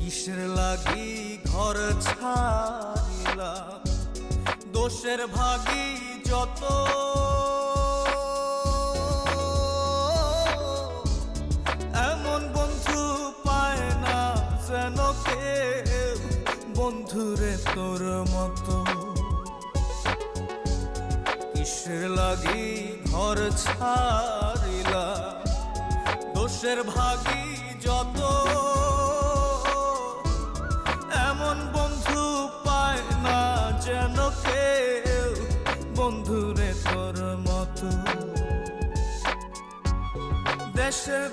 কিসের লাগি ঘর ছাড়িলাম, দোষের ভাগী যত, এমন বন্ধু পায় না যেন কেউ, বন্ধুরে তোর মতো। কিসের লাগি ঘর ছাড়িলাম, দোষের ভাগী যত, এমন বন্ধু পায় না যেন কেউ, বন্ধুরে তোর মতো। দেশের